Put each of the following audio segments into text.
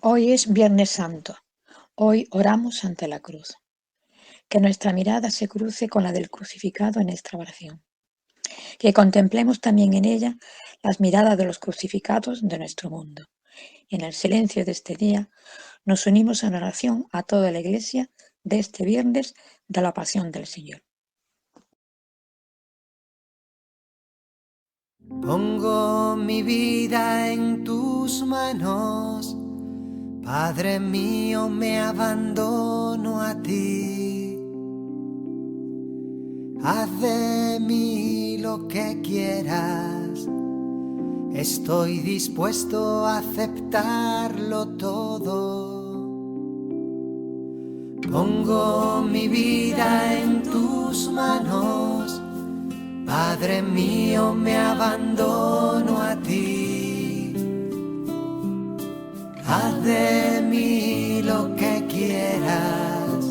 Hoy es Viernes Santo. Hoy oramos ante la cruz. Que nuestra mirada se cruce con la del crucificado en esta oración. Que contemplemos también en ella las miradas de los crucificados de nuestro mundo. Y en el silencio de este día nos unimos en oración a toda la Iglesia de este viernes de la Pasión del Señor. Pongo mi vida en tus manos, Padre mío, me abandono a ti. Haz de mí lo que quieras, estoy dispuesto a aceptarlo todo. Pongo mi vida en tus manos, Padre mío, me abandono a ti. Haz de mí lo que quieras,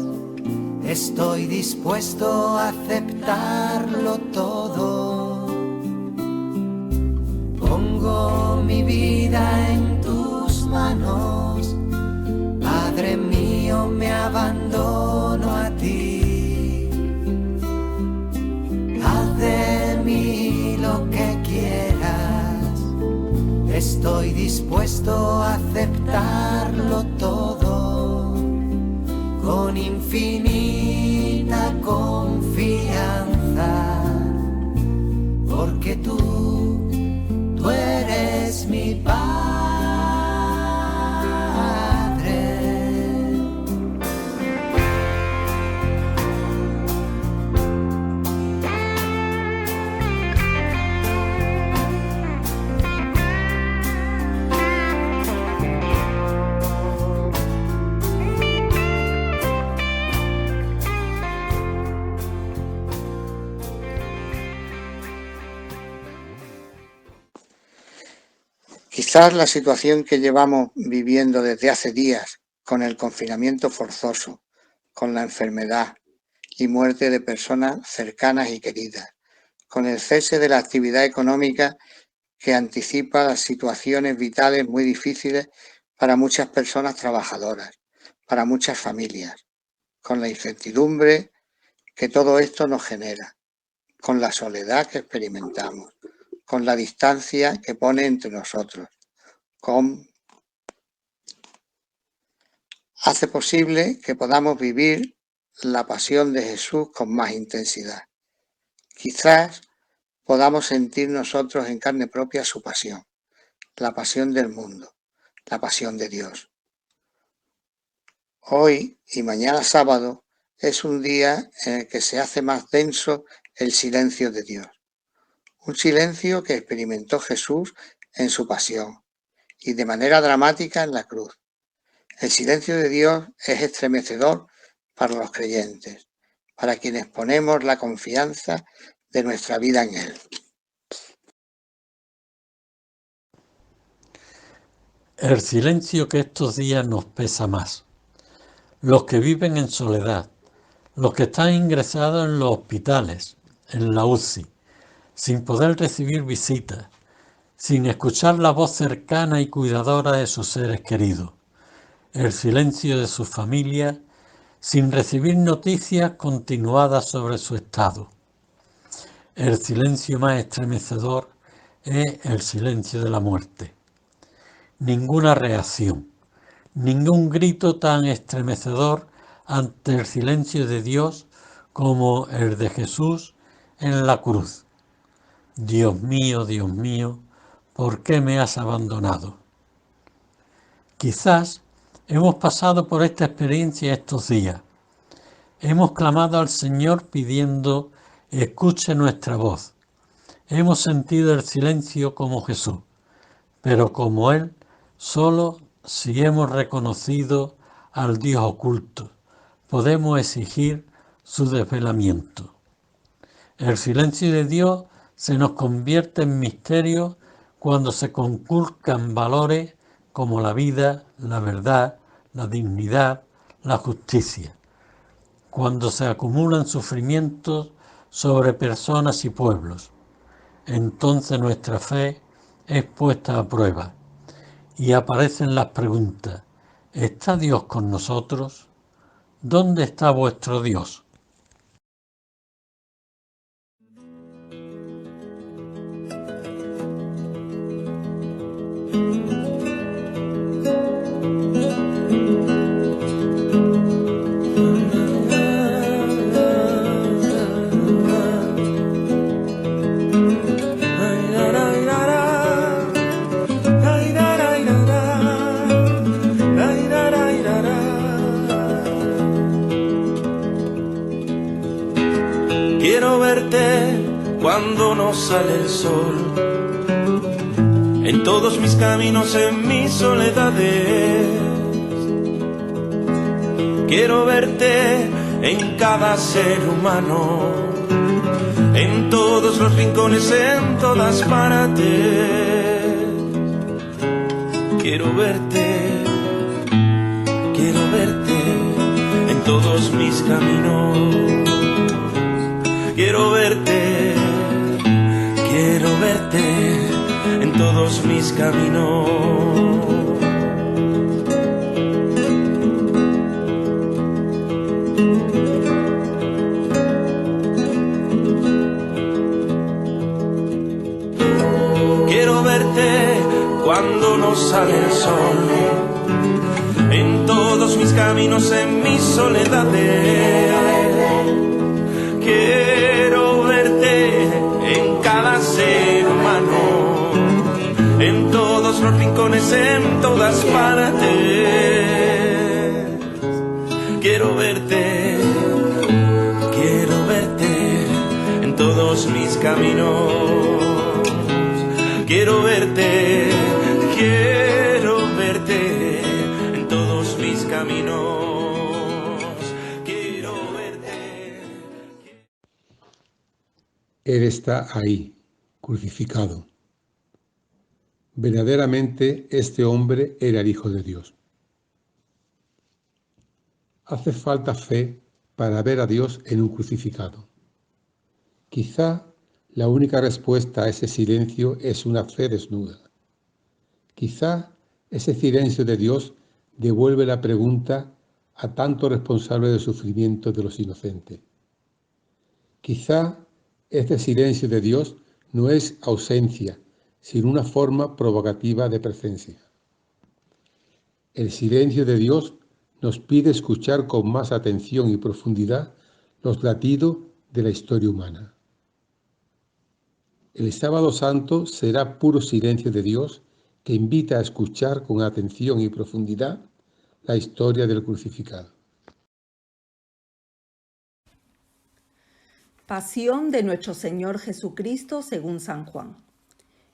estoy dispuesto a aceptarlo todo. Pongo mi vida en tus manos, Padre mío, me abandono a ti. Haz de mí lo que quieras, estoy dispuesto a aceptarlo todo. Con infinita confianza, porque tú eres mi Padre. Quizás la situación que llevamos viviendo desde hace días, con el confinamiento forzoso, con la enfermedad y muerte de personas cercanas y queridas, con el cese de la actividad económica que anticipa las situaciones vitales muy difíciles para muchas personas trabajadoras, para muchas familias, con la incertidumbre que todo esto nos genera, con la soledad que experimentamos, con la distancia que pone entre nosotros, hace posible que podamos vivir la pasión de Jesús con más intensidad. Quizás podamos sentir nosotros en carne propia su pasión, la pasión del mundo, la pasión de Dios. Hoy y mañana sábado es un día en el que se hace más denso el silencio de Dios. Un silencio que experimentó Jesús en su pasión y de manera dramática en la cruz. El silencio de Dios es estremecedor para los creyentes, para quienes ponemos la confianza de nuestra vida en Él. El silencio que estos días nos pesa más. Los que viven en soledad, los que están ingresados en los hospitales, en la UCI, sin poder recibir visitas, sin escuchar la voz cercana y cuidadora de sus seres queridos, el silencio de sus familias, sin recibir noticias continuadas sobre su estado. El silencio más estremecedor es el silencio de la muerte. Ninguna reacción, ningún grito tan estremecedor ante el silencio de Dios como el de Jesús en la cruz. Dios mío, ¿por qué me has abandonado? Quizás hemos pasado por esta experiencia estos días. Hemos clamado al Señor pidiendo escuche nuestra voz. Hemos sentido el silencio como Jesús, pero como Él, solo si hemos reconocido al Dios oculto, podemos exigir su desvelamiento. El silencio de Dios se nos convierte en misterio cuando se conculcan valores como la vida, la verdad, la dignidad, la justicia. Cuando se acumulan sufrimientos sobre personas y pueblos, entonces nuestra fe es puesta a prueba y aparecen las preguntas: ¿Está Dios con nosotros? ¿Dónde está vuestro Dios? Quiero verte cuando no sale el sol, en todos mis caminos, en mis soledades. Quiero verte en cada ser humano, en todos los rincones, en todas partes. Quiero verte en todos mis caminos. Quiero verte en todos mis caminos. Quiero verte cuando no sale el sol, en todos mis caminos, en mis soledades. Quiero verte en cada ser humano, en todos los rincones, en todas partes. Quiero verte en todos mis caminos. Quiero verte en todos mis caminos. Quiero verte. Él está ahí, crucificado. Verdaderamente este hombre era el Hijo de Dios. Hace falta fe para ver a Dios en un crucificado. Quizá la única respuesta a ese silencio es una fe desnuda. Quizá ese silencio de Dios devuelve la pregunta a tanto responsable del sufrimiento de los inocentes. Quizá este silencio de Dios no es ausencia, sino una forma provocativa de presencia. El silencio de Dios nos pide escuchar con más atención y profundidad los latidos de la historia humana. El Sábado Santo será puro silencio de Dios que invita a escuchar con atención y profundidad la historia del crucificado. Pasión de nuestro Señor Jesucristo según San Juan.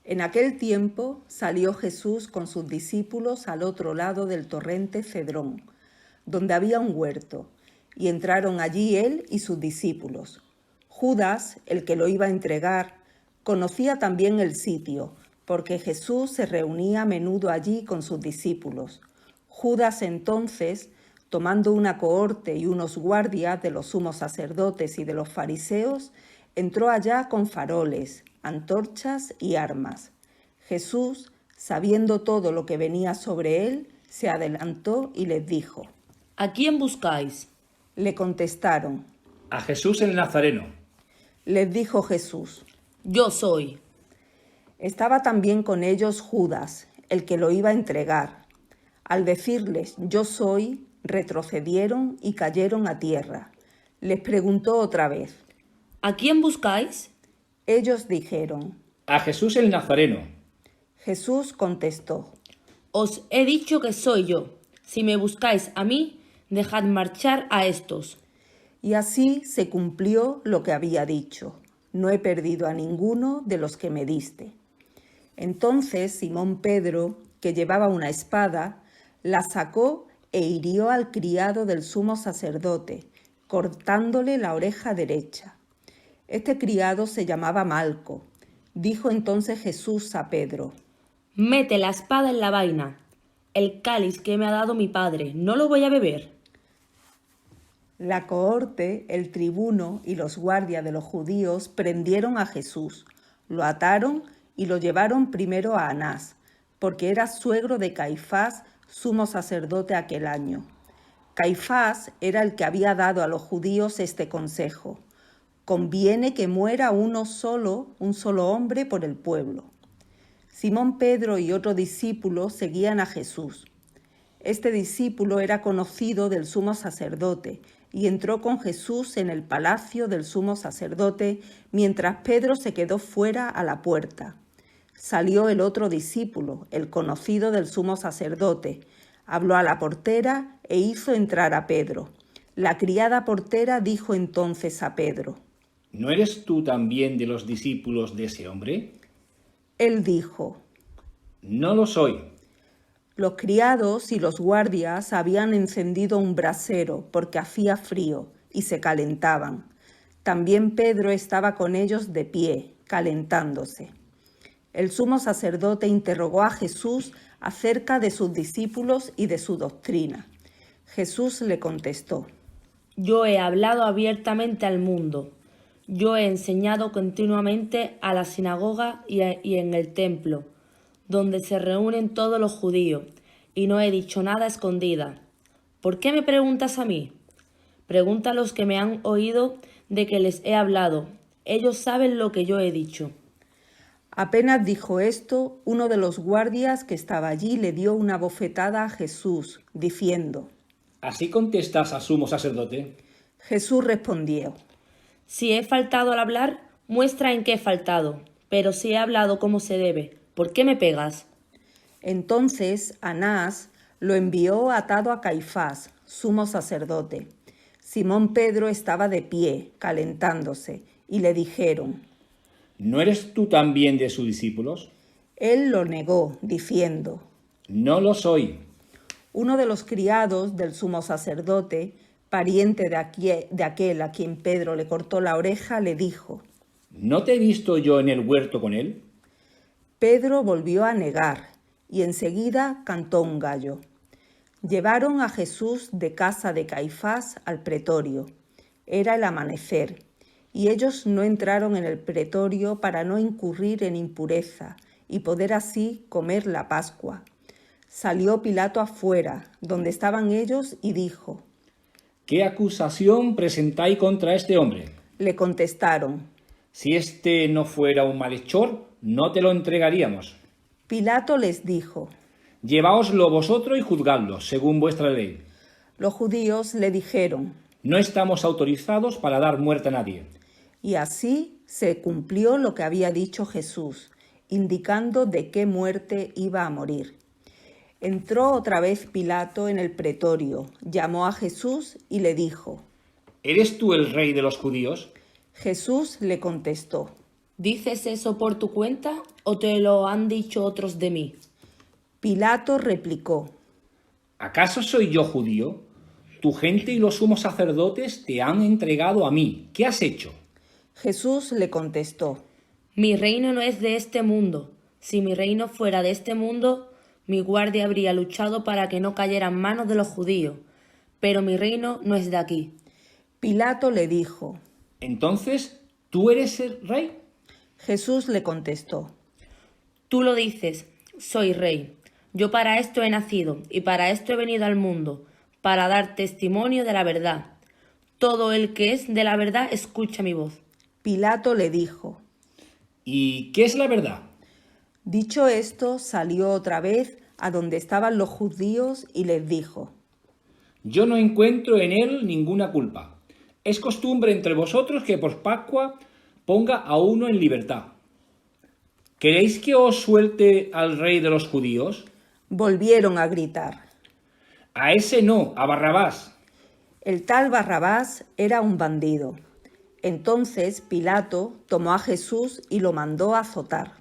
En aquel tiempo salió Jesús con sus discípulos al otro lado del torrente Cedrón, donde había un huerto, y entraron allí él y sus discípulos. Judas, el que lo iba a entregar, conocía también el sitio, porque Jesús se reunía a menudo allí con sus discípulos. Judas entonces, tomando una cohorte y unos guardias de los sumos sacerdotes y de los fariseos, entró allá con faroles, antorchas y armas. Jesús, sabiendo todo lo que venía sobre él, se adelantó y les dijo: ¿A quién buscáis? Le contestaron. A Jesús el Nazareno. Les dijo Jesús: Yo soy. Estaba también con ellos Judas, el que lo iba a entregar. Al decirles yo soy, retrocedieron y cayeron a tierra. Les preguntó otra vez: ¿A quién buscáis? Ellos dijeron: A Jesús el Nazareno. Jesús contestó: Os he dicho que soy yo. Si me buscáis a mí, dejad marchar a estos. Y así se cumplió lo que había dicho: no he perdido a ninguno de los que me diste. Entonces Simón Pedro, que llevaba una espada, la sacó e hirió al criado del sumo sacerdote, cortándole la oreja derecha. Este criado se llamaba Malco. Dijo entonces Jesús a Pedro: Mete la espada en la vaina. El cáliz que me ha dado mi padre, ¿no lo voy a beber? La cohorte, el tribuno y los guardias de los judíos prendieron a Jesús, lo ataron y lo llevaron primero a Anás, porque era suegro de Caifás, sumo sacerdote aquel año. Caifás era el que había dado a los judíos este consejo: conviene que muera un solo hombre por el pueblo. Simón Pedro y otro discípulo seguían a Jesús. Este discípulo era conocido del sumo sacerdote y entró con Jesús en el palacio del sumo sacerdote mientras Pedro se quedó fuera a la puerta. Salió el otro discípulo, el conocido del sumo sacerdote, habló a la portera e hizo entrar a Pedro. La criada portera dijo entonces a Pedro: ¿No eres tú también de los discípulos de ese hombre? Él dijo: No lo soy. Los criados y los guardias habían encendido un brasero porque hacía frío y se calentaban. También Pedro estaba con ellos de pie, calentándose. El sumo sacerdote interrogó a Jesús acerca de sus discípulos y de su doctrina. Jesús le contestó: Yo he hablado abiertamente al mundo. Yo he enseñado continuamente a la sinagoga y en el templo, donde se reúnen todos los judíos, y no he dicho nada a escondida. ¿Por qué me preguntas a mí? Pregunta a los que me han oído de que les he hablado. Ellos saben lo que yo he dicho. Apenas dijo esto, uno de los guardias que estaba allí le dio una bofetada a Jesús, diciendo: ¿Así contestas al sumo sacerdote? Jesús respondió: Si he faltado al hablar, muestra en qué he faltado. Pero si he hablado como se debe, ¿por qué me pegas? Entonces Anás lo envió atado a Caifás, sumo sacerdote. Simón Pedro estaba de pie, calentándose, y le dijeron: ¿No eres tú también de sus discípulos? Él lo negó, diciendo: No lo soy. Uno de los criados del sumo sacerdote, pariente de aquel a quien Pedro le cortó la oreja, le dijo: ¿No te he visto yo en el huerto con él? Pedro volvió a negar, y enseguida cantó un gallo. Llevaron a Jesús de casa de Caifás al pretorio. Era el amanecer, y ellos no entraron en el pretorio para no incurrir en impureza y poder así comer la Pascua. Salió Pilato afuera, donde estaban ellos, y dijo: ¿Qué acusación presentáis contra este hombre? Le contestaron: Si este no fuera un malhechor, no te lo entregaríamos. Pilato les dijo: Lleváoslo vosotros y juzgadlo, según vuestra ley. Los judíos le dijeron: No estamos autorizados para dar muerte a nadie. Y así se cumplió lo que había dicho Jesús, indicando de qué muerte iba a morir. Entró otra vez Pilato en el pretorio, llamó a Jesús y le dijo: ¿Eres tú el rey de los judíos? Jesús le contestó: ¿Dices eso por tu cuenta o te lo han dicho otros de mí? Pilato replicó: ¿Acaso soy yo judío? Tu gente y los sumos sacerdotes te han entregado a mí. ¿Qué has hecho? Jesús le contestó: Mi reino no es de este mundo. Si mi reino fuera de este mundo, mi guardia habría luchado para que no cayera en manos de los judíos. Pero mi reino no es de aquí. Pilato le dijo: Entonces, ¿tú eres el rey? Jesús le contestó: Tú lo dices, soy rey. Yo para esto he nacido y para esto he venido al mundo, para dar testimonio de la verdad. Todo el que es de la verdad escucha mi voz. Pilato le dijo: ¿Y qué es la verdad? Dicho esto, salió otra vez a donde estaban los judíos y les dijo: Yo no encuentro en él ninguna culpa. Es costumbre entre vosotros que por Pascua ponga a uno en libertad. ¿Queréis que os suelte al rey de los judíos? Volvieron a gritar: A ese no, a Barrabás. El tal Barrabás era un bandido. Entonces Pilato tomó a Jesús y lo mandó a azotar.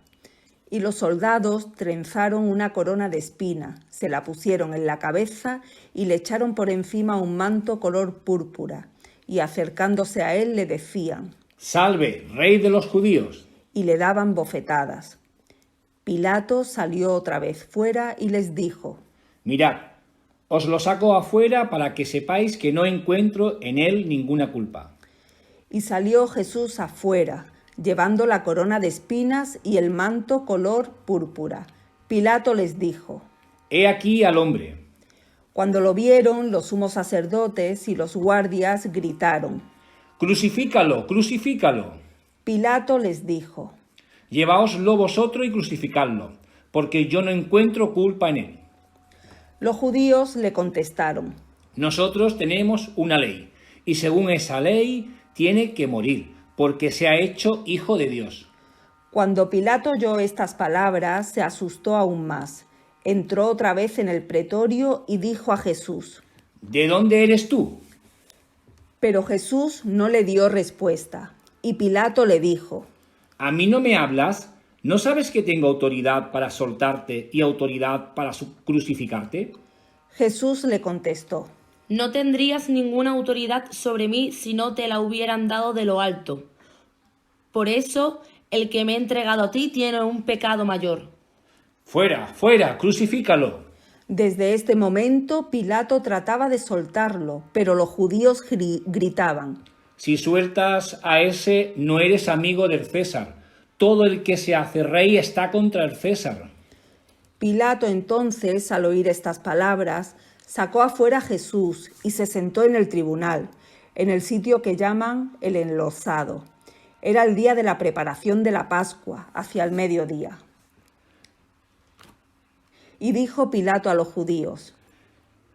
Y los soldados trenzaron una corona de espina, se la pusieron en la cabeza y le echaron por encima un manto color púrpura. Y acercándose a él le decían: Salve, rey de los judíos. Y le daban bofetadas. Pilato salió otra vez fuera y les dijo: Mirad, os lo saco afuera para que sepáis que no encuentro en él ninguna culpa. Y salió Jesús afuera, llevando la corona de espinas y el manto color púrpura. Pilato les dijo: he aquí al hombre. Cuando lo vieron, los sumos sacerdotes y los guardias gritaron. Crucifícalo, crucifícalo. Pilato les dijo. Lleváoslo vosotros y crucificadlo, porque yo no encuentro culpa en él. Los judíos le contestaron. Nosotros tenemos una ley, y según esa ley tiene que morir, porque se ha hecho hijo de Dios. Cuando Pilato oyó estas palabras, se asustó aún más. Entró otra vez en el pretorio y dijo a Jesús. ¿De dónde eres tú? Pero Jesús no le dio respuesta, y Pilato le dijo. ¿A mí no me hablas? ¿No sabes que tengo autoridad para soltarte y autoridad para crucificarte? Jesús le contestó. No tendrías ninguna autoridad sobre mí si no te la hubieran dado de lo alto. Por eso, el que me ha entregado a ti tiene un pecado mayor. Fuera, fuera, crucifícalo. Desde este momento, Pilato trataba de soltarlo, pero los judíos gritaban. Si sueltas a ese, no eres amigo del César. Todo el que se hace rey está contra el César. Pilato entonces, al oír estas palabras, sacó afuera a Jesús y se sentó en el tribunal, en el sitio que llaman el Enlosado. Era el día de la preparación de la Pascua, hacia el mediodía. Y dijo Pilato a los judíos.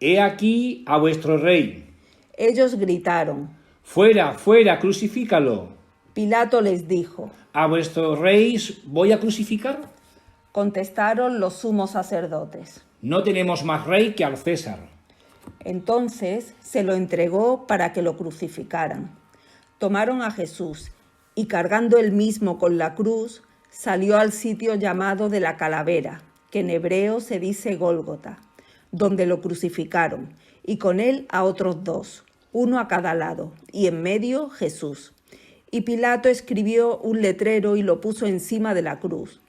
He aquí a vuestro rey. Ellos gritaron. Fuera, fuera, crucifícalo. Pilato les dijo. ¿A vuestro rey voy a crucificar? Contestaron los sumos sacerdotes. No tenemos más rey que al César. Entonces se lo entregó para que lo crucificaran. Tomaron a Jesús y cargando él mismo con la cruz, salió al sitio llamado de la Calavera, que en hebreo se dice Gólgota, donde lo crucificaron, y con él a otros dos, uno a cada lado, y en medio Jesús. Y Pilato escribió un letrero y lo puso encima de la cruz.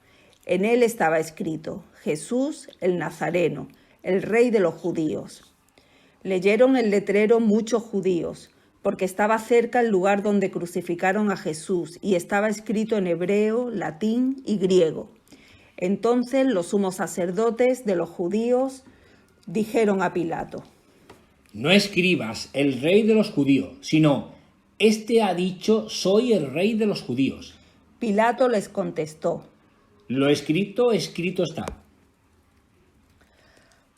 En él estaba escrito, Jesús el Nazareno, el rey de los judíos. Leyeron el letrero muchos judíos, porque estaba cerca el lugar donde crucificaron a Jesús, y estaba escrito en hebreo, latín y griego. Entonces los sumos sacerdotes de los judíos dijeron a Pilato. No escribas el rey de los judíos, sino, este ha dicho, soy el rey de los judíos. Pilato les contestó. Lo escrito, escrito está.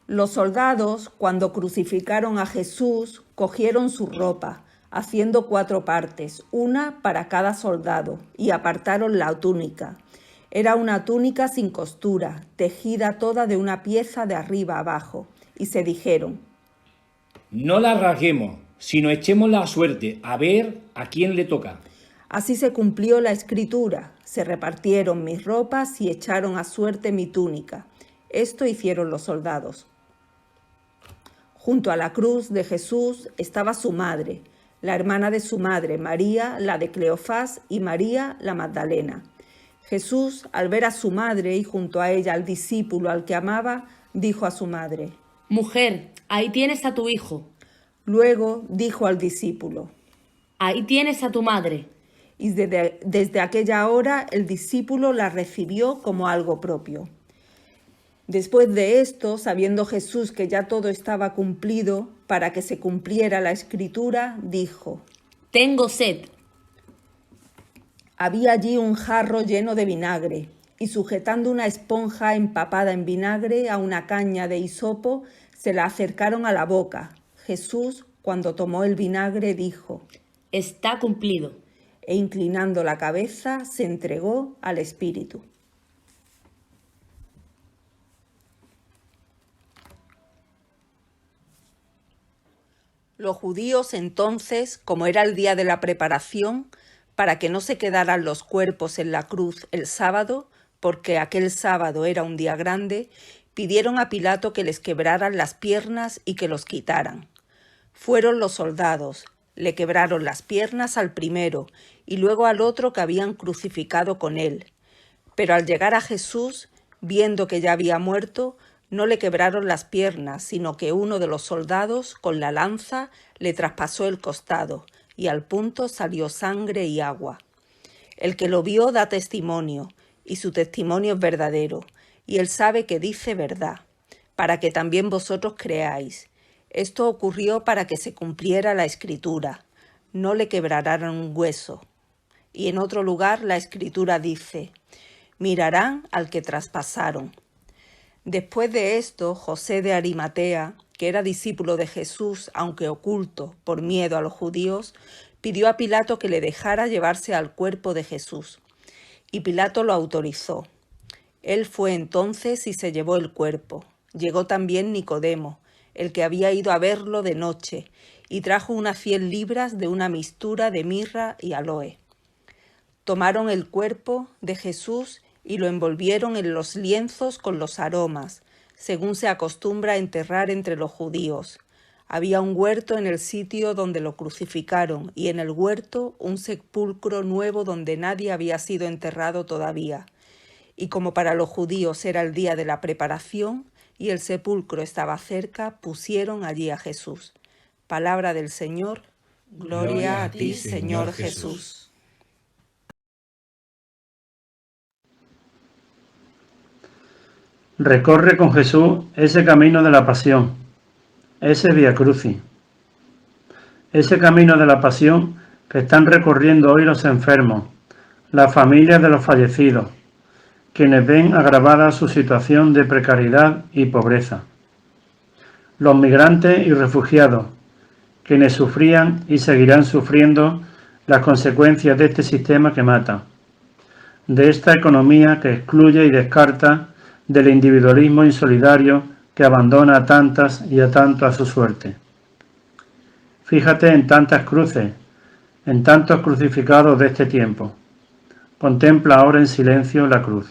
Los soldados, cuando crucificaron a Jesús, cogieron su ropa, haciendo 4 partes, una para cada soldado, y apartaron la túnica. Era una túnica sin costura, tejida toda de una pieza de arriba abajo, y se dijeron, no la rasguemos, sino echémosla a suerte, a ver a quién le toca. Así se cumplió la escritura, se repartieron mis ropas y echaron a suerte mi túnica. Esto hicieron los soldados. Junto a la cruz de Jesús estaba su madre, la hermana de su madre, María, la de Cleofás, y María, la Magdalena. Jesús, al ver a su madre y junto a ella al discípulo al que amaba, dijo a su madre, Mujer, ahí tienes a tu hijo. Luego dijo al discípulo, Ahí tienes a tu madre. Y desde aquella hora el discípulo la recibió como algo propio. Después de esto, sabiendo Jesús que ya todo estaba cumplido, para que se cumpliera la escritura, dijo, Tengo sed. Había allí un jarro lleno de vinagre, y sujetando una esponja empapada en vinagre a una caña de hisopo, se la acercaron a la boca. Jesús, cuando tomó el vinagre, dijo, Está cumplido. E inclinando la cabeza, se entregó al Espíritu. Los judíos entonces, como era el día de la preparación, para que no se quedaran los cuerpos en la cruz el sábado, porque aquel sábado era un día grande, pidieron a Pilato que les quebraran las piernas y que los quitaran. Fueron los soldados, le quebraron las piernas al primero y luego al otro que habían crucificado con él. Pero al llegar a Jesús, viendo que ya había muerto, no le quebraron las piernas, sino que uno de los soldados, con la lanza, le traspasó el costado, y al punto salió sangre y agua. El que lo vio da testimonio, y su testimonio es verdadero, y él sabe que dice verdad, para que también vosotros creáis. Esto ocurrió para que se cumpliera la Escritura. No le quebrarán un hueso. Y en otro lugar la Escritura dice: mirarán al que traspasaron. Después de esto, José de Arimatea, que era discípulo de Jesús, aunque oculto por miedo a los judíos, pidió a Pilato que le dejara llevarse al cuerpo de Jesús. Y Pilato lo autorizó. Él fue entonces y se llevó el cuerpo. Llegó también Nicodemo, el que había ido a verlo de noche, y trajo unas 100 libras de una mistura de mirra y aloe. Tomaron el cuerpo de Jesús y lo envolvieron en los lienzos con los aromas, según se acostumbra a enterrar entre los judíos. Había un huerto en el sitio donde lo crucificaron, y en el huerto un sepulcro nuevo donde nadie había sido enterrado todavía. Y como para los judíos era el día de la preparación, y el sepulcro estaba cerca, pusieron allí a Jesús. Palabra del Señor. Gloria a ti, Señor Jesús. Recorre con Jesús ese camino de la pasión, ese Vía Crucis, ese camino de la pasión que están recorriendo hoy los enfermos, las familias de los fallecidos, quienes ven agravada su situación de precariedad y pobreza, los migrantes y refugiados, quienes sufrían y seguirán sufriendo las consecuencias de este sistema que mata, de esta economía que excluye y descarta, del individualismo insolidario que abandona a tantas y a tanto a su suerte. Fíjate en tantas cruces, en tantos crucificados de este tiempo. Contempla ahora en silencio la cruz.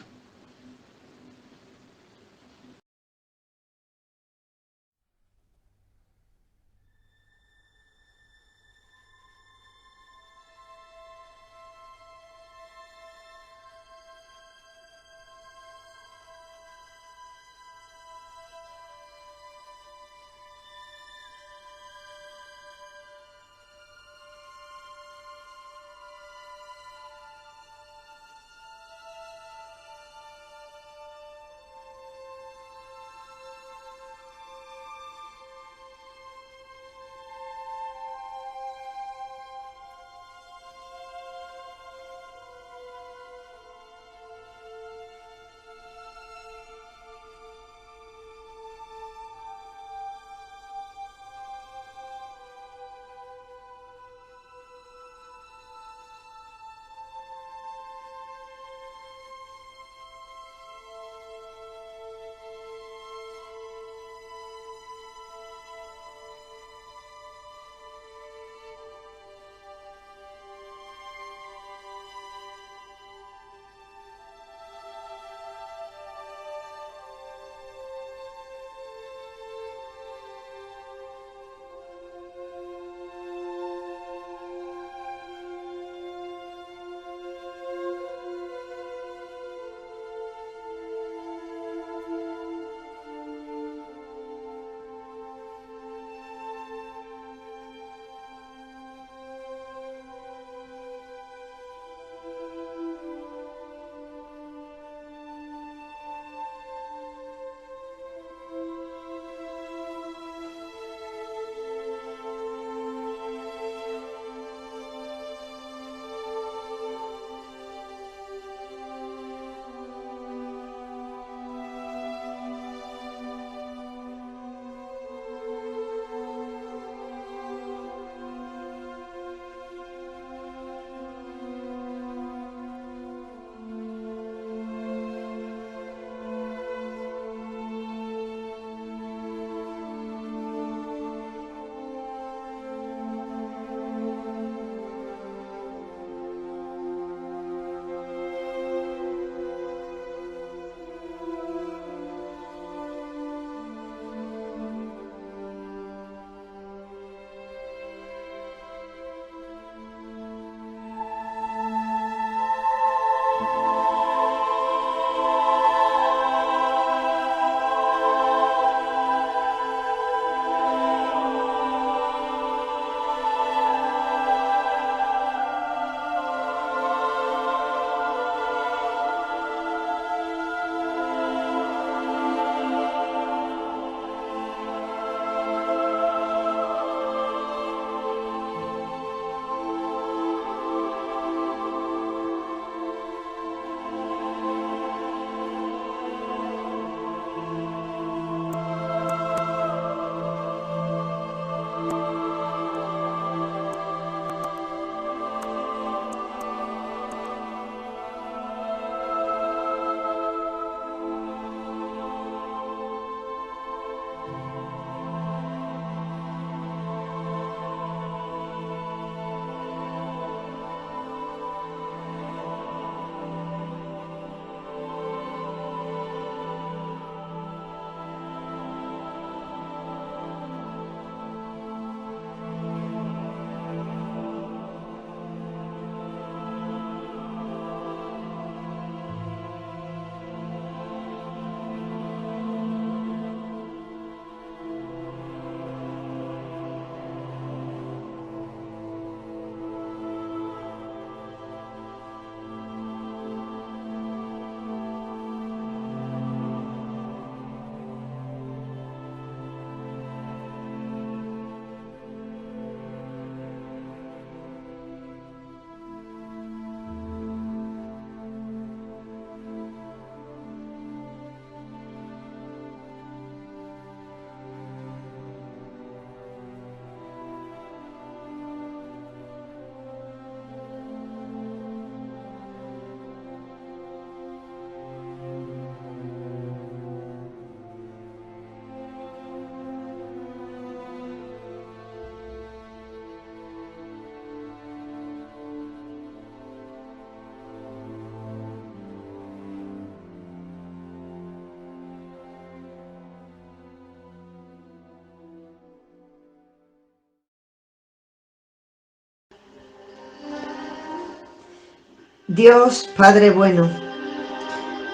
Dios Padre bueno,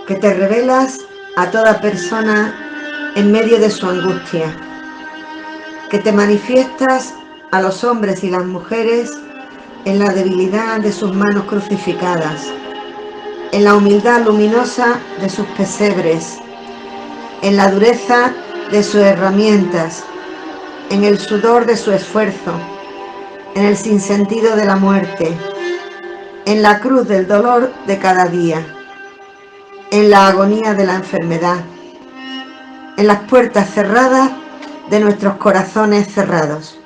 que te revelas a toda persona en medio de su angustia, que te manifiestas a los hombres y las mujeres en la debilidad de sus manos crucificadas, en la humildad luminosa de sus pesebres, en la dureza de sus herramientas, en el sudor de su esfuerzo, en el sinsentido de la muerte, en la cruz del dolor de cada día, en la agonía de la enfermedad, en las puertas cerradas de nuestros corazones cerrados.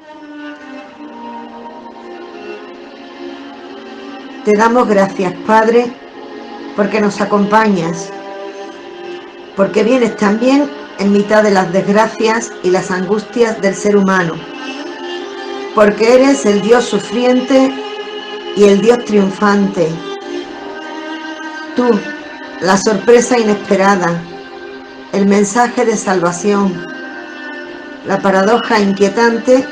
Te damos gracias, Padre, porque nos acompañas, porque vienes también en mitad de las desgracias y las angustias del ser humano, porque eres el Dios sufriente y el Dios triunfante. Tú, la sorpresa inesperada, el mensaje de salvación, la paradoja inquietante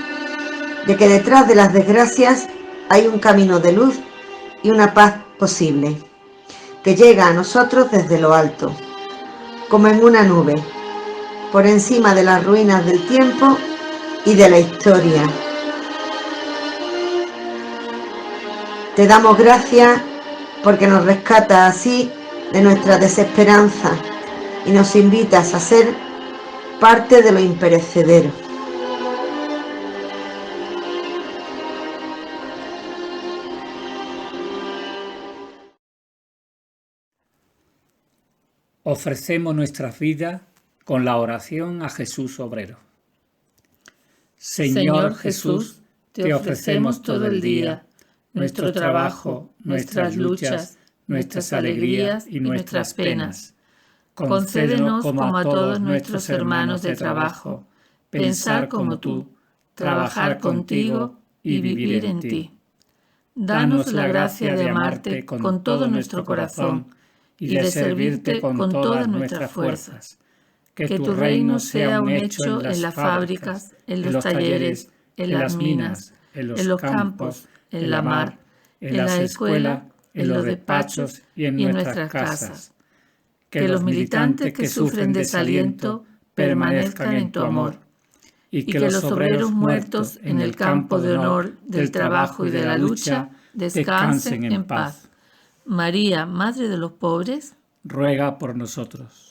de que detrás de las desgracias hay un camino de luz y una paz posible, que llega a nosotros desde lo alto, como en una nube, por encima de las ruinas del tiempo y de la historia. Te damos gracias porque nos rescatas así de nuestra desesperanza y nos invitas a ser parte de lo imperecedero. Ofrecemos nuestras vidas con la oración a Jesús obrero. Señor Jesús, te ofrecemos todo el día, nuestro trabajo, nuestras luchas, nuestras alegrías y nuestras penas. Concédenos, como a todos nuestros hermanos de trabajo, pensar como tú, trabajar contigo y vivir en ti. Danos la gracia de amarte con todo nuestro corazón y de servirte con todas nuestras fuerzas. Que tu reino sea un hecho en las fábricas, en los talleres, en las minas, en los campos, en la mar, en la escuela, en los despachos y en nuestras casas. Que los militantes que sufren desaliento permanezcan en tu amor, y que los obreros muertos en el campo de honor del trabajo y de la lucha descansen en paz. María, Madre de los pobres, ruega por nosotros.